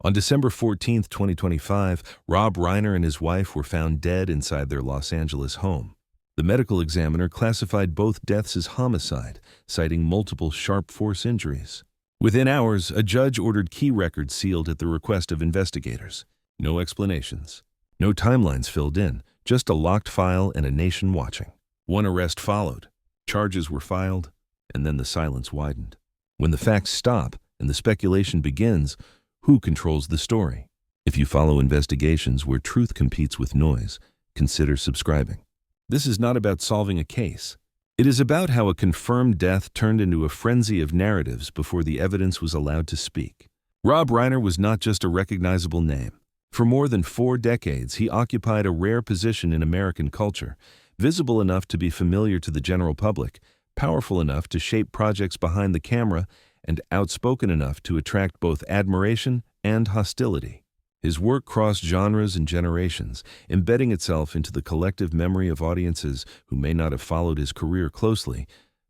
On December 14, 2025, Rob Reiner and his wife were found dead inside their Los Angeles home. The medical examiner classified both deaths as homicide, citing multiple sharp force injuries. Within hours, a judge ordered key records sealed at the request of investigators. No explanations. No timelines filled in, just a locked file and a nation watching. One arrest followed. Charges were filed, and then the silence widened. When the facts stop and the speculation begins, who controls the story? If you follow investigations where truth competes with noise, consider subscribing. This is not about solving a case. It is about how a confirmed death turned into a frenzy of narratives before the evidence was allowed to speak. Rob Reiner was not just a recognizable name. For more than 4 decades, he occupied a rare position in American culture, visible enough to be familiar to the general public, powerful enough to shape projects behind the camera, and outspoken enough to attract both admiration and hostility. His work crossed genres and generations, embedding itself into the collective memory of audiences who may not have followed his career closely,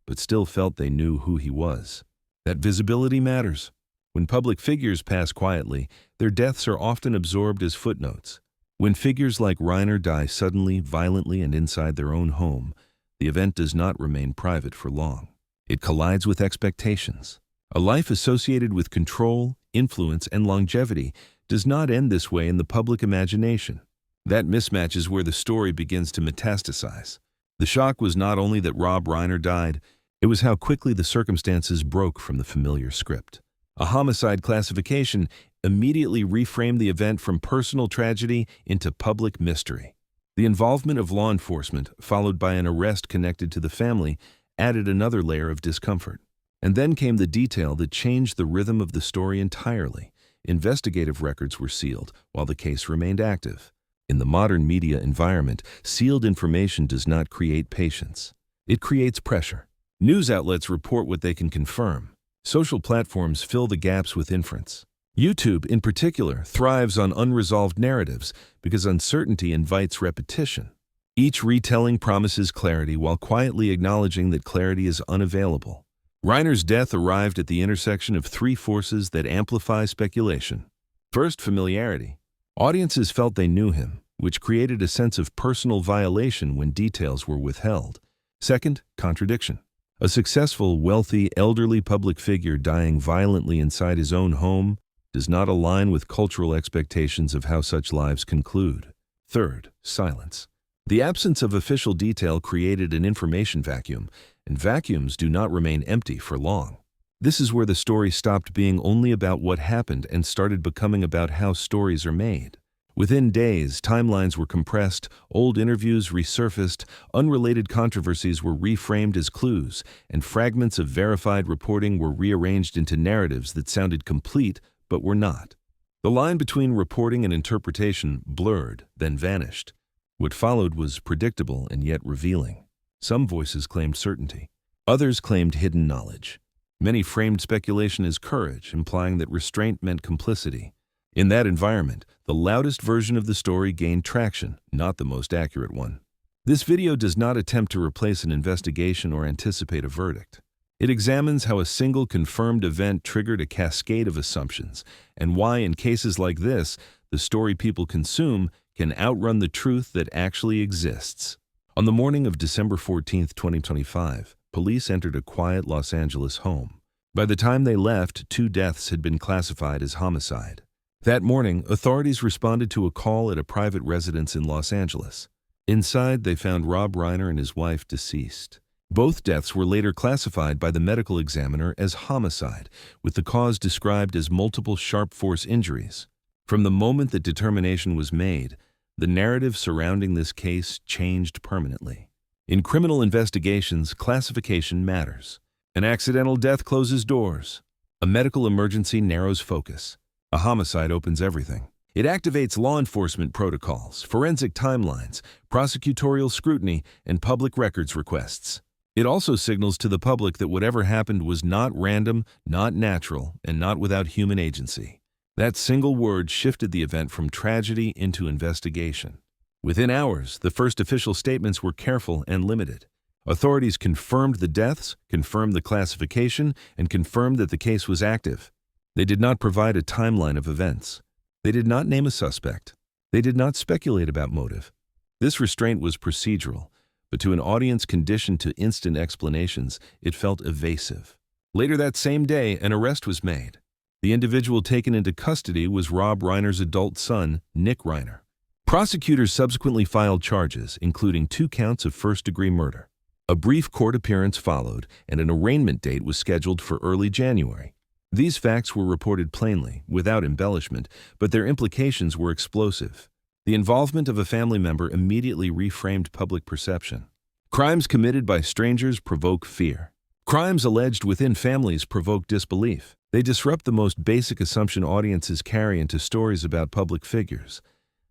but still felt they knew who he was. That visibility matters. When public figures pass quietly, their deaths are often absorbed as footnotes. When figures like Reiner die suddenly, violently, and inside their own home, the event does not remain private for long. It collides with expectations. A life associated with control, influence, and longevity does not end this way in the public imagination. That mismatch is where the story begins to metastasize. The shock was not only that Rob Reiner died, it was how quickly the circumstances broke from the familiar script. A homicide classification immediately reframed the event from personal tragedy into public mystery. The involvement of law enforcement, followed by an arrest connected to the family, added another layer of discomfort. And then came the detail that changed the rhythm of the story entirely. Investigative records were sealed, while the case remained active. In the modern media environment, sealed information does not create patience. It creates pressure. News outlets report what they can confirm. Social platforms fill the gaps with inference. YouTube, in particular, thrives on unresolved narratives because uncertainty invites repetition. Each retelling promises clarity while quietly acknowledging that clarity is unavailable. Reiner's death arrived at the intersection of 3 forces that amplify speculation. First, familiarity. Audiences felt they knew him, which created a sense of personal violation when details were withheld. Second, contradiction. A successful, wealthy, elderly public figure dying violently inside his own home does not align with cultural expectations of how such lives conclude. Third, silence. The absence of official detail created an information vacuum, and vacuums do not remain empty for long. This is where the story stopped being only about what happened and started becoming about how stories are made. Within days, timelines were compressed, old interviews resurfaced, unrelated controversies were reframed as clues, and fragments of verified reporting were rearranged into narratives that sounded complete but were not. The line between reporting and interpretation blurred, then vanished. What followed was predictable and yet revealing. Some voices claimed certainty. Others claimed hidden knowledge. Many framed speculation as courage, implying that restraint meant complicity. In that environment, the loudest version of the story gained traction, not the most accurate one. This video does not attempt to replace an investigation or anticipate a verdict. It examines how a single confirmed event triggered a cascade of assumptions, and why, in cases like this, the story people consume can outrun the truth that actually exists. On the morning of December 14, 2025, police entered a quiet Los Angeles home. By the time they left, 2 deaths had been classified as homicide. That morning, authorities responded to a call at a private residence in Los Angeles. Inside, they found Rob Reiner and his wife deceased. Both deaths were later classified by the medical examiner as homicide, with the cause described as multiple sharp force injuries. From the moment that determination was made, the narrative surrounding this case changed permanently. In criminal investigations, classification matters. An accidental death closes doors. A medical emergency narrows focus. A homicide opens everything. It activates law enforcement protocols, forensic timelines, prosecutorial scrutiny, and public records requests. It also signals to the public that whatever happened was not random, not natural, and not without human agency. That single word shifted the event from tragedy into investigation. Within hours, the first official statements were careful and limited. Authorities confirmed the deaths, confirmed the classification, and confirmed that the case was active. They did not provide a timeline of events. They did not name a suspect. They did not speculate about motive. This restraint was procedural, but to an audience conditioned to instant explanations, it felt evasive. Later that same day, an arrest was made. The individual taken into custody was Rob Reiner's adult son, Nick Reiner. Prosecutors subsequently filed charges, including 2 counts of first-degree murder. A brief court appearance followed, and an arraignment date was scheduled for early January. These facts were reported plainly, without embellishment, but their implications were explosive. The involvement of a family member immediately reframed public perception. Crimes committed by strangers provoke fear. Crimes alleged within families provoke disbelief. They disrupt the most basic assumption audiences carry into stories about public figures: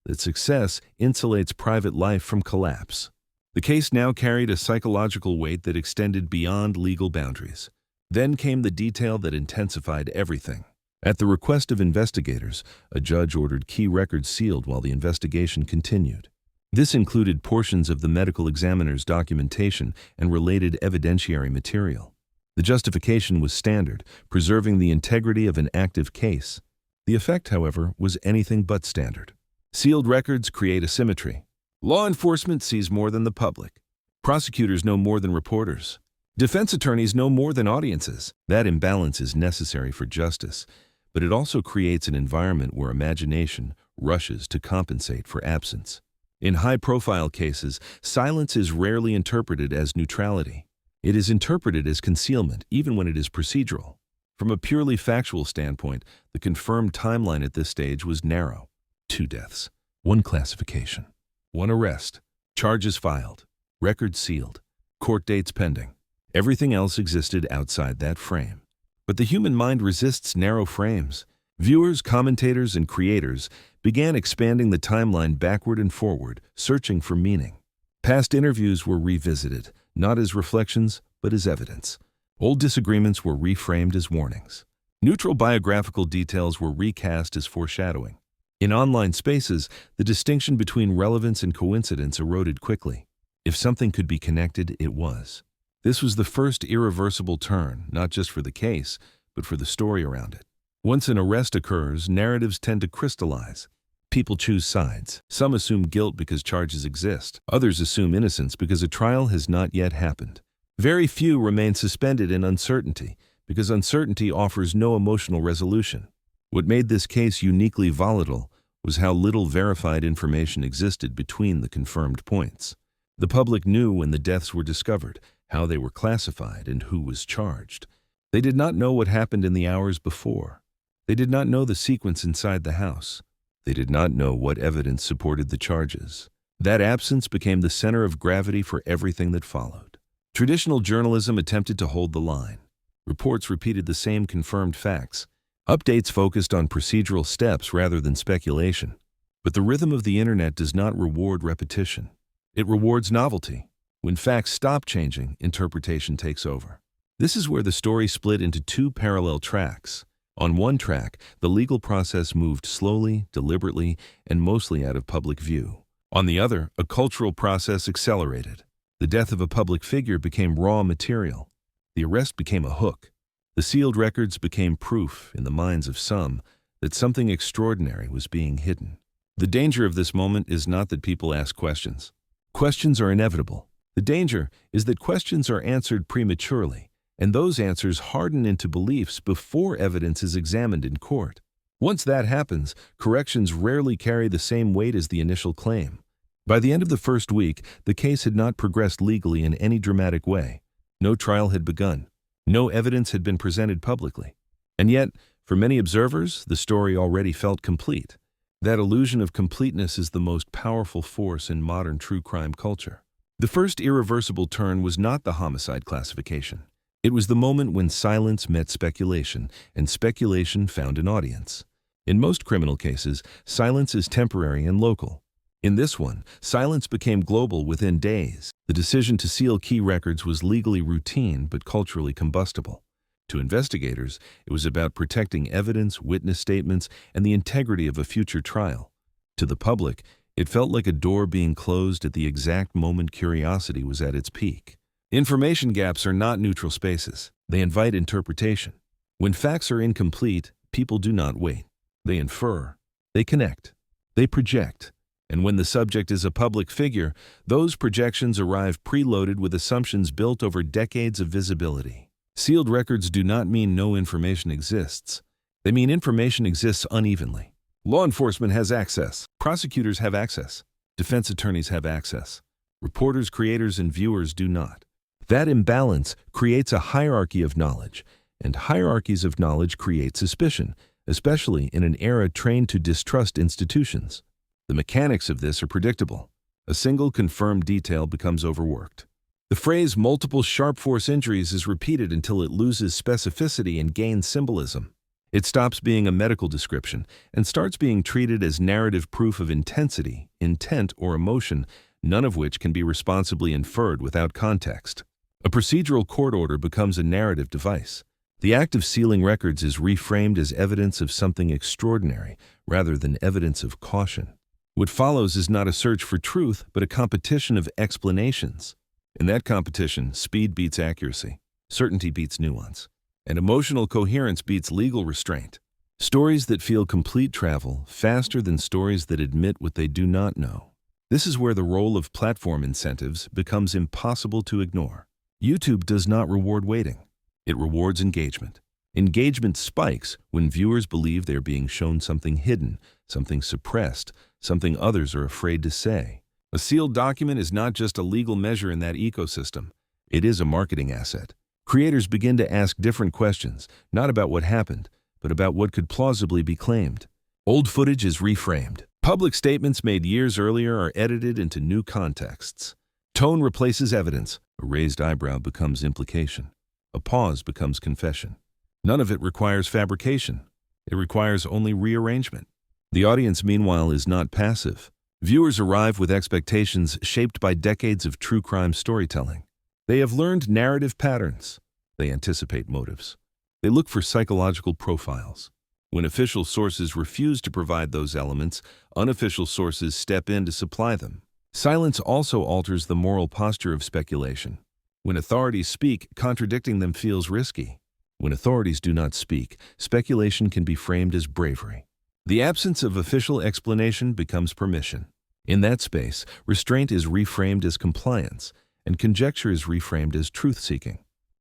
that success insulates private life from collapse. The case now carried a psychological weight that extended beyond legal boundaries. Then came the detail that intensified everything. At the request of investigators, a judge ordered key records sealed while the investigation continued. This included portions of the medical examiner's documentation and related evidentiary material. The justification was standard, preserving the integrity of an active case. The effect, however, was anything but standard. Sealed records create asymmetry. Law enforcement sees more than the public. Prosecutors know more than reporters. Defense attorneys know more than audiences. That imbalance is necessary for justice, but it also creates an environment where imagination rushes to compensate for absence. In high-profile cases, silence is rarely interpreted as neutrality. It is interpreted as concealment, even when it is procedural. From a purely factual standpoint, the confirmed timeline at this stage was narrow. 2 deaths, 1 classification, 1 arrest, charges filed, records sealed, court dates pending. Everything else existed outside that frame. But the human mind resists narrow frames. Viewers, commentators, and creators began expanding the timeline backward and forward, searching for meaning. Past interviews were revisited, not as reflections, but as evidence. Old disagreements were reframed as warnings. Neutral biographical details were recast as foreshadowing. In online spaces, the distinction between relevance and coincidence eroded quickly. If something could be connected, it was. This was the first irreversible turn, not just for the case, but for the story around it. Once an arrest occurs, narratives tend to crystallize. People choose sides. Some assume guilt because charges exist. Others assume innocence because a trial has not yet happened. Very few remain suspended in uncertainty, because uncertainty offers no emotional resolution. What made this case uniquely volatile was how little verified information existed between the confirmed points. The public knew when the deaths were discovered, how they were classified, and who was charged. They did not know what happened in the hours before. They did not know the sequence inside the house. They did not know what evidence supported the charges. That absence became the center of gravity for everything that followed. Traditional journalism attempted to hold the line. Reports repeated the same confirmed facts. Updates focused on procedural steps rather than speculation. But the rhythm of the internet does not reward repetition. It rewards novelty. When facts stop changing, interpretation takes over. This is where the story split into 2 parallel tracks. On one track, the legal process moved slowly, deliberately, and mostly out of public view. On the other, a cultural process accelerated. The death of a public figure became raw material. The arrest became a hook. The sealed records became proof, in the minds of some, that something extraordinary was being hidden. The danger of this moment is not that people ask questions. Questions are inevitable. The danger is that questions are answered prematurely, and those answers harden into beliefs before evidence is examined in court. Once that happens, corrections rarely carry the same weight as the initial claim. By the end of the first week, the case had not progressed legally in any dramatic way. No trial had begun. No evidence had been presented publicly. And yet, for many observers, the story already felt complete. That illusion of completeness is the most powerful force in modern true crime culture. The first irreversible turn was not the homicide classification. It was the moment when silence met speculation, and speculation found an audience. In most criminal cases, silence is temporary and local. In this one, silence became global within days. The decision to seal key records was legally routine but culturally combustible. To investigators, it was about protecting evidence, witness statements, and the integrity of a future trial. To the public, it felt like a door being closed at the exact moment curiosity was at its peak. Information gaps are not neutral spaces. They invite interpretation. When facts are incomplete, People do not wait. They infer. They connect. They project. And when the subject is a public figure, those projections arrive preloaded with assumptions built over decades of visibility. Sealed records do not mean no information exists. They mean information exists unevenly. Law enforcement has access. Prosecutors have access. Defense attorneys have access. Reporters, creators, and viewers do not. That imbalance creates a hierarchy of knowledge, and hierarchies of knowledge create suspicion, especially in an era trained to distrust institutions. The mechanics of this are predictable. A single confirmed detail becomes overworked. The phrase multiple sharp force injuries is repeated until it loses specificity and gains symbolism. It stops being a medical description and starts being treated as narrative proof of intensity, intent, or emotion, none of which can be responsibly inferred without context. A procedural court order becomes a narrative device. The act of sealing records is reframed as evidence of something extraordinary rather than evidence of caution. What follows is not a search for truth, but a competition of explanations. In that competition, speed beats accuracy, certainty beats nuance, and emotional coherence beats legal restraint. Stories that feel complete travel faster than stories that admit what they do not know. This is where the role of platform incentives becomes impossible to ignore. YouTube does not reward waiting. It rewards engagement. Engagement spikes when viewers believe they are being shown something hidden, something suppressed, something others are afraid to say. A sealed document is not just a legal measure in that ecosystem. It is a marketing asset. Creators begin to ask different questions, not about what happened, but about what could plausibly be claimed. Old footage is reframed. Public statements made years earlier are edited into new contexts. Tone replaces evidence. A raised eyebrow becomes implication. A pause becomes confession. None of it requires fabrication. It requires only rearrangement. The audience, meanwhile, is not passive. Viewers arrive with expectations shaped by decades of true crime storytelling. They have learned narrative patterns. They anticipate motives. They look for psychological profiles. When official sources refuse to provide those elements, unofficial sources step in to supply them. Silence also alters the moral posture of speculation. When authorities speak, contradicting them feels risky. When authorities do not speak, speculation can be framed as bravery. The absence of official explanation becomes permission. In that space, restraint is reframed as compliance, and conjecture is reframed as truth-seeking.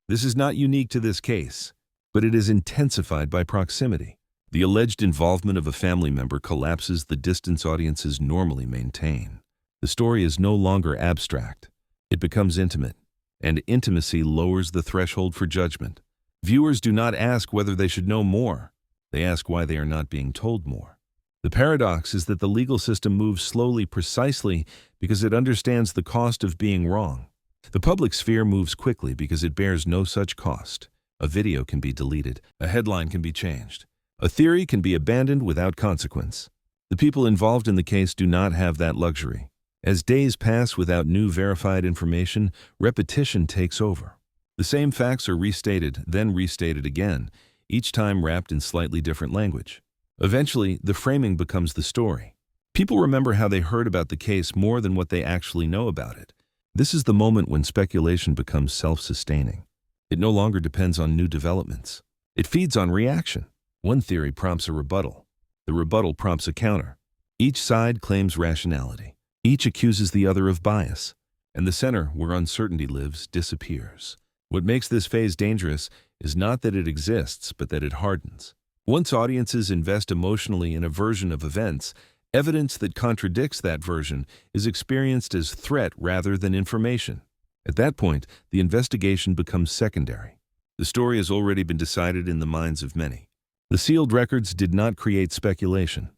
This is not unique to this case, but it is intensified by proximity. The alleged involvement of a family member collapses the distance audiences normally maintain. The story is no longer abstract. It becomes intimate, and intimacy lowers the threshold for judgment. Viewers do not ask whether they should know more. They ask why they are not being told more. The paradox is that the legal system moves slowly precisely because it understands the cost of being wrong. The public sphere moves quickly because it bears no such cost. A video can be deleted. A headline can be changed. A theory can be abandoned without consequence. The people involved in the case do not have that luxury. As days pass without new verified information, repetition takes over. The same facts are restated, then restated again, each time wrapped in slightly different language. Eventually, the framing becomes the story. People remember how they heard about the case more than what they actually know about it. This is the moment when speculation becomes self-sustaining. It no longer depends on new developments. It feeds on reaction. One theory prompts a rebuttal. The rebuttal prompts a counter. Each side claims rationality. Each accuses the other of bias. And the center, where uncertainty lives, disappears. What makes this phase dangerous is not that it exists, but that it hardens. Once audiences invest emotionally in a version of events, evidence that contradicts that version is experienced as threat rather than information. At that point, the investigation becomes secondary. The story has already been decided in the minds of many. The sealed records did not create speculation.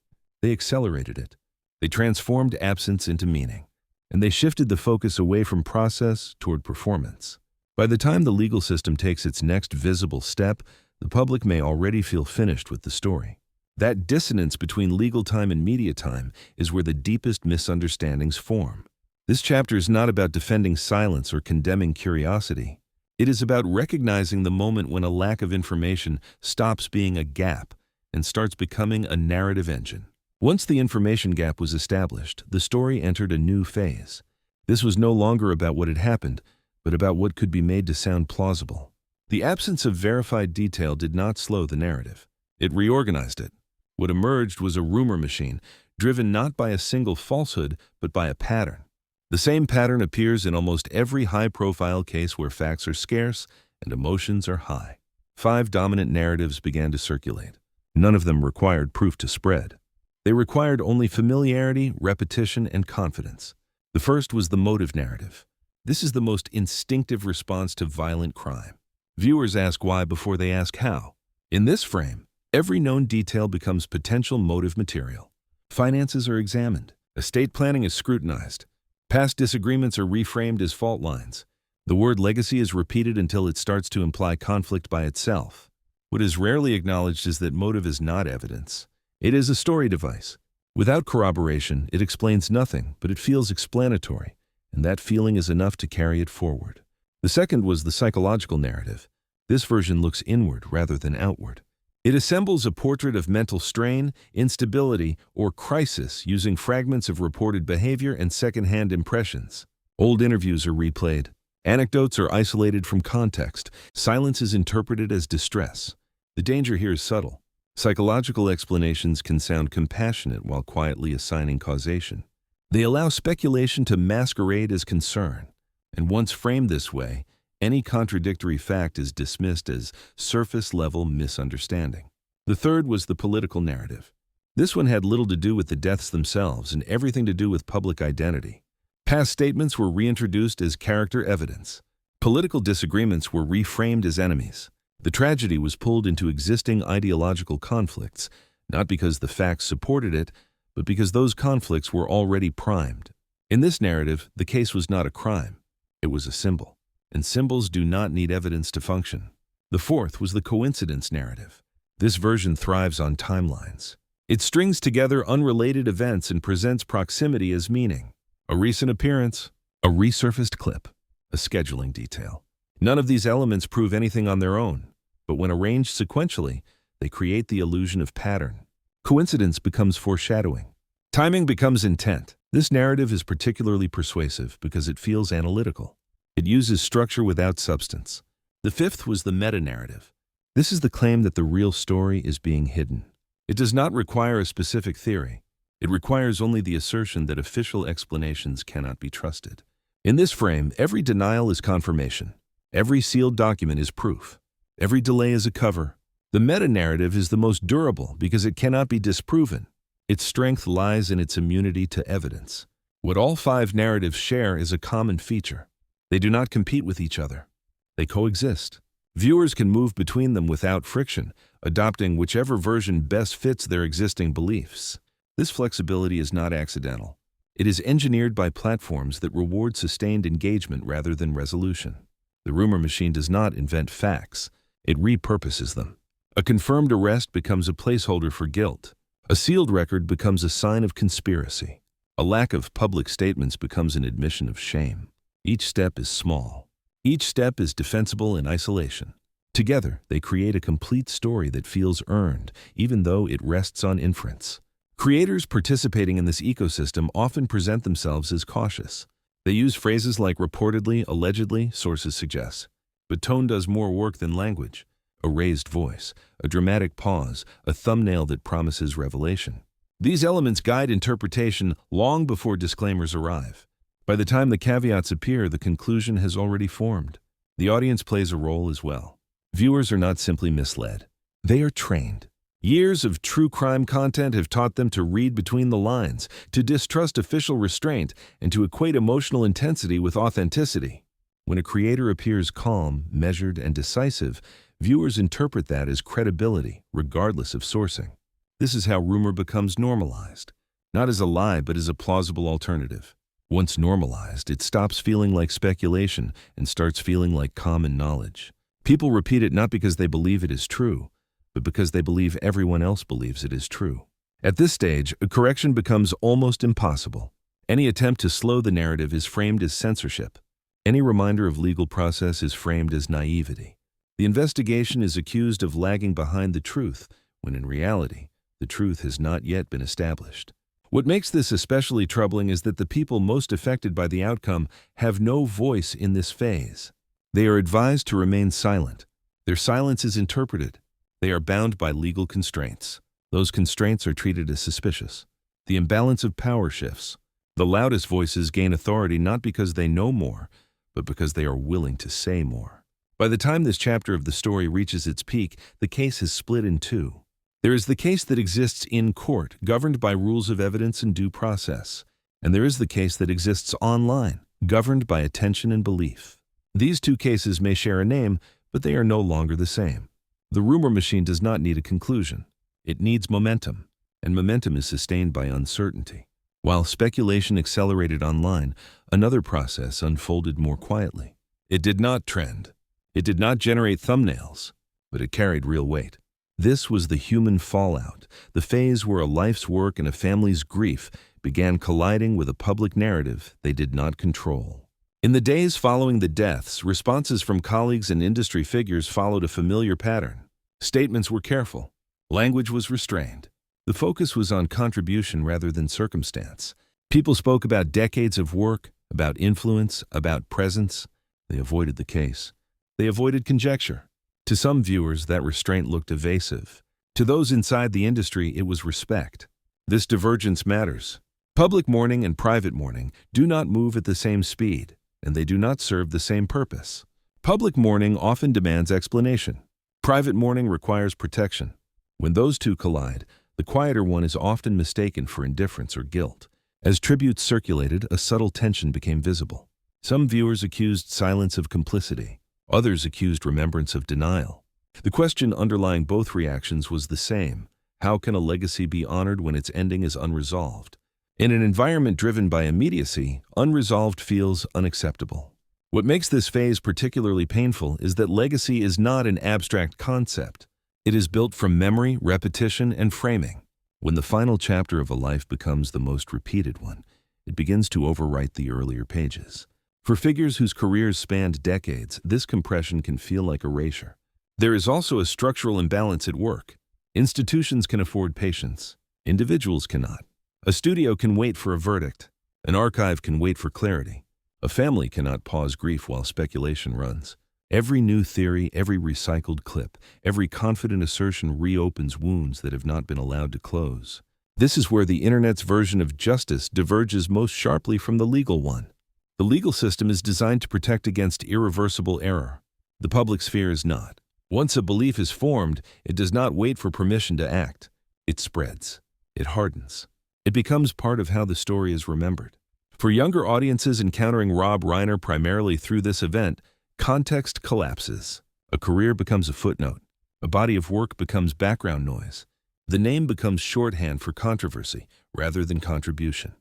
They accelerated it. They transformed absence into meaning. And they shifted the focus away from process toward performance. By the time the legal system takes its next visible step, the public may already feel finished with the story. That dissonance between legal time and media time is where the deepest misunderstandings form. This chapter is not about defending silence or condemning curiosity. It is about recognizing the moment when a lack of information stops being a gap and starts becoming a narrative engine. Once the information gap was established, the story entered a new phase. This was no longer about what had happened, but about what could be made to sound plausible. The absence of verified detail did not slow the narrative. It reorganized it. What emerged was a rumor machine, driven not by a single falsehood, but by a pattern. The same pattern appears in almost every high-profile case where facts are scarce and emotions are high. 5 dominant narratives began to circulate. None of them required proof to spread. They required only familiarity, repetition, and confidence. The first was the motive narrative. This is the most instinctive response to violent crime. Viewers ask why before they ask how. In this frame, every known detail becomes potential motive material. Finances are examined. Estate planning is scrutinized. Past disagreements are reframed as fault lines. The word legacy is repeated until it starts to imply conflict by itself. What is rarely acknowledged is that motive is not evidence. It is a story device. Without corroboration, it explains nothing, but it feels explanatory, and that feeling is enough to carry it forward. The second was the psychological narrative. This version looks inward rather than outward. It assembles a portrait of mental strain, instability, or crisis using fragments of reported behavior and second-hand impressions. Old interviews are replayed. Anecdotes are isolated from context. Silence is interpreted as distress. The danger here is subtle. Psychological explanations can sound compassionate while quietly assigning causation. They allow speculation to masquerade as concern, and once framed this way, any contradictory fact is dismissed as surface-level misunderstanding. The third was the political narrative. This one had little to do with the deaths themselves and everything to do with public identity. Past statements were reintroduced as character evidence. Political disagreements were reframed as enemies. The tragedy was pulled into existing ideological conflicts, not because the facts supported it, but because those conflicts were already primed. In this narrative, the case was not a crime. It was a symbol. And symbols do not need evidence to function. The fourth was the coincidence narrative. This version thrives on timelines. It strings together unrelated events and presents proximity as meaning. A recent appearance, a resurfaced clip, a scheduling detail. None of these elements prove anything on their own, but when arranged sequentially, they create the illusion of pattern. Coincidence becomes foreshadowing. Timing becomes intent. This narrative is particularly persuasive because it feels analytical. It uses structure without substance. The fifth was the meta-narrative. This is the claim that the real story is being hidden. It does not require a specific theory. It requires only the assertion that official explanations cannot be trusted. In this frame, every denial is confirmation. Every sealed document is proof. Every delay is a cover. The meta-narrative is the most durable because it cannot be disproven. Its strength lies in its immunity to evidence. What all 5 narratives share is a common feature. They do not compete with each other. They coexist. Viewers can move between them without friction, adopting whichever version best fits their existing beliefs. This flexibility is not accidental. It is engineered by platforms that reward sustained engagement rather than resolution. The rumor machine does not invent facts. It repurposes them. A confirmed arrest becomes a placeholder for guilt. A sealed record becomes a sign of conspiracy. A lack of public statements becomes an admission of shame. Each step is small. Each step is defensible in isolation. Together, they create a complete story that feels earned, even though it rests on inference. Creators participating in this ecosystem often present themselves as cautious. They use phrases like reportedly, allegedly, sources suggest. But tone does more work than language. A raised voice, a dramatic pause, a thumbnail that promises revelation. These elements guide interpretation long before disclaimers arrive. By the time the caveats appear, the conclusion has already formed. The audience plays a role as well. Viewers are not simply misled. They are trained. Years of true crime content have taught them to read between the lines, to distrust official restraint, and to equate emotional intensity with authenticity. When a creator appears calm, measured, and decisive, viewers interpret that as credibility, regardless of sourcing. This is how rumor becomes normalized, not as a lie, but as a plausible alternative. Once normalized, it stops feeling like speculation and starts feeling like common knowledge. People repeat it not because they believe it is true, but because they believe everyone else believes it is true. At this stage, a correction becomes almost impossible. Any attempt to slow the narrative is framed as censorship. Any reminder of legal process is framed as naivety. The investigation is accused of lagging behind the truth, when in reality, the truth has not yet been established. What makes this especially troubling is that the people most affected by the outcome have no voice in this phase. They are advised to remain silent. Their silence is interpreted. They are bound by legal constraints. Those constraints are treated as suspicious. The imbalance of power shifts. The loudest voices gain authority not because they know more, but because they are willing to say more. By the time this chapter of the story reaches its peak, the case has split in two. There is the case that exists in court, governed by rules of evidence and due process. And there is the case that exists online, governed by attention and belief. These two cases may share a name, but they are no longer the same. The rumor machine does not need a conclusion. It needs momentum, and momentum is sustained by uncertainty. While speculation accelerated online, another process unfolded more quietly. It did not trend. It did not generate thumbnails, but it carried real weight. This was the human fallout, the phase where a life's work and a family's grief began colliding with a public narrative they did not control. In the days following the deaths, responses from colleagues and industry figures followed a familiar pattern. Statements were careful. Language was restrained. The focus was on contribution rather than circumstance. People spoke about decades of work, about influence, about presence. They avoided the case. They avoided conjecture. To some viewers, that restraint looked evasive. To those inside the industry, it was respect. This divergence matters. Public mourning and private mourning do not move at the same speed, and they do not serve the same purpose. Public mourning often demands explanation. Private mourning requires protection. When those two collide, the quieter one is often mistaken for indifference or guilt. As tributes circulated, a subtle tension became visible. Some viewers accused silence of complicity. Others accused remembrance of denial. The question underlying both reactions was the same. How can a legacy be honored when its ending is unresolved? In an environment driven by immediacy, unresolved feels unacceptable. What makes this phase particularly painful is that legacy is not an abstract concept. It is built from memory, repetition, and framing. When the final chapter of a life becomes the most repeated one, it begins to overwrite the earlier pages. For figures whose careers spanned decades, this compression can feel like erasure. There is also a structural imbalance at work. Institutions can afford patience. Individuals cannot. A studio can wait for a verdict. An archive can wait for clarity. A family cannot pause grief while speculation runs. Every new theory, every recycled clip, every confident assertion reopens wounds that have not been allowed to close. This is where the internet's version of justice diverges most sharply from the legal one. The legal system is designed to protect against irreversible error. The public sphere is not. Once a belief is formed, it does not wait for permission to act. It spreads. It hardens. It becomes part of how the story is remembered. For younger audiences encountering Rob Reiner primarily through this event, context collapses. A career becomes a footnote. A body of work becomes background noise. The name becomes shorthand for controversy rather than contribution.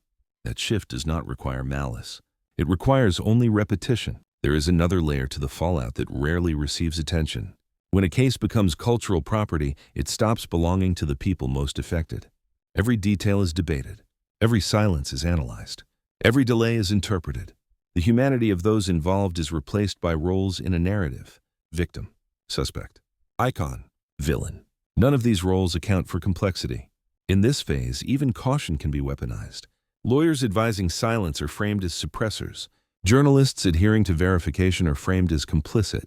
That shift does not require malice. It requires only repetition. There is another layer to the fallout that rarely receives attention. When a case becomes cultural property, it stops belonging to the people most affected. Every detail is debated. Every silence is analyzed. Every delay is interpreted. The humanity of those involved is replaced by roles in a narrative. Victim, suspect, icon, villain. None of these roles account for complexity. In this phase, even caution can be weaponized. Lawyers advising silence are framed as suppressors. Journalists adhering to verification are framed as complicit.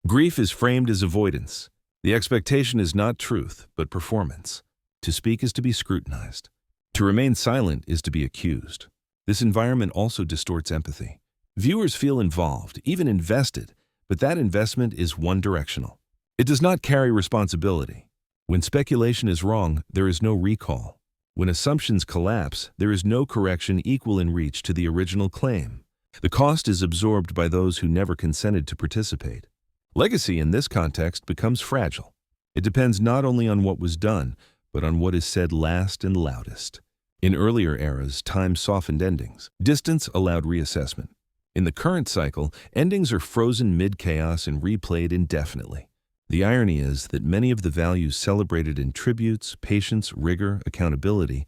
Grief is framed as avoidance. The expectation is not truth, but performance. To speak is to be scrutinized. To remain silent is to be accused. This environment also distorts empathy. Viewers feel involved, even invested, but that investment is one-directional. It does not carry responsibility. When speculation is wrong, there is no recall. When assumptions collapse, there is no correction equal in reach to the original claim. The cost is absorbed by those who never consented to participate. Legacy in this context becomes fragile. It depends not only on what was done, but on what is said last and loudest. In earlier eras, time softened endings. Distance allowed reassessment. In the current cycle, endings are frozen mid-chaos and replayed indefinitely. The irony is that many of the values celebrated in tributes, patience, rigor, accountability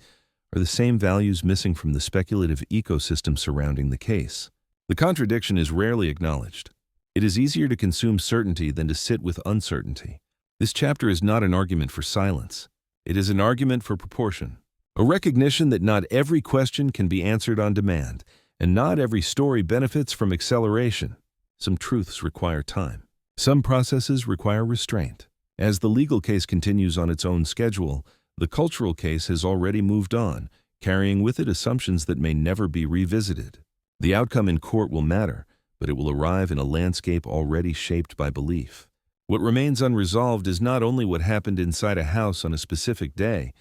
are the same values missing from the speculative ecosystem surrounding the case. The contradiction is rarely acknowledged. It is easier to consume certainty than to sit with uncertainty. This chapter is not an argument for silence. It is an argument for proportion. A recognition that not every question can be answered on demand, and not every story benefits from acceleration. Some truths require time. Some processes require restraint. As the legal case continues on its own schedule, the cultural case has already moved on, carrying with it assumptions that may never be revisited. The outcome in court will matter, but it will arrive in a landscape already shaped by belief. What remains unresolved is not only what happened inside a house on a specific day,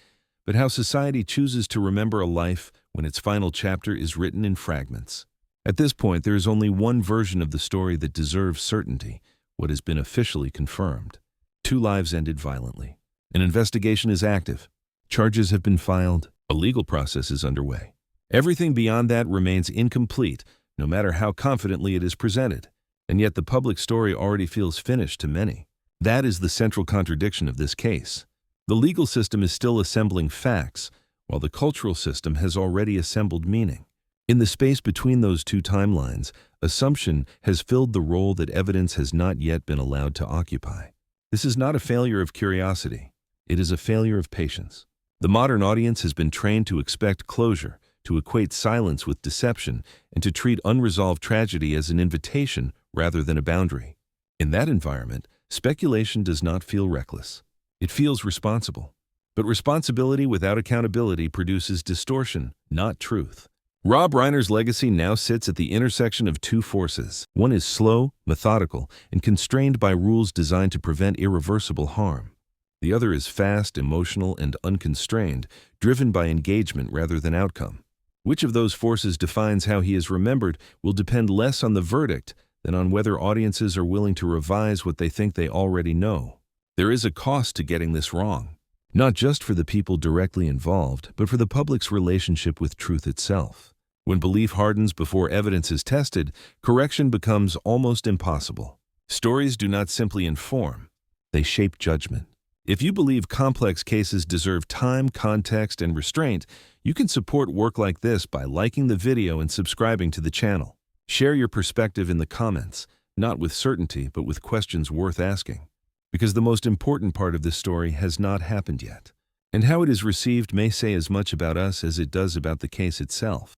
but how society chooses to remember a life when its final chapter is written in fragments. At this point, there is only one version of the story that deserves certainty, what has been officially confirmed. 2 lives ended violently. An investigation is active. Charges have been filed. A legal process is underway. Everything beyond that remains incomplete, no matter how confidently it is presented. And yet the public story already feels finished to many. That is the central contradiction of this case. The legal system is still assembling facts, while the cultural system has already assembled meaning. In the space between those 2 timelines, assumption has filled the role that evidence has not yet been allowed to occupy. This is not a failure of curiosity. It is a failure of patience. The modern audience has been trained to expect closure, to equate silence with deception, and to treat unresolved tragedy as an invitation rather than a boundary. In that environment, speculation does not feel reckless. It feels responsible. But responsibility without accountability produces distortion, not truth. Rob Reiner's legacy now sits at the intersection of 2 forces. One is slow, methodical, and constrained by rules designed to prevent irreversible harm. The other is fast, emotional, and unconstrained, driven by engagement rather than outcome. Which of those forces defines how he is remembered will depend less on the verdict than on whether audiences are willing to revise what they think they already know. There is a cost to getting this wrong, not just for the people directly involved, but for the public's relationship with truth itself. When belief hardens before evidence is tested, correction becomes almost impossible. Stories do not simply inform, they shape judgment. If you believe complex cases deserve time, context, and restraint, you can support work like this by liking the video and subscribing to the channel. Share your perspective in the comments, not with certainty, but with questions worth asking. Because the most important part of this story has not happened yet. And how it is received may say as much about us as it does about the case itself.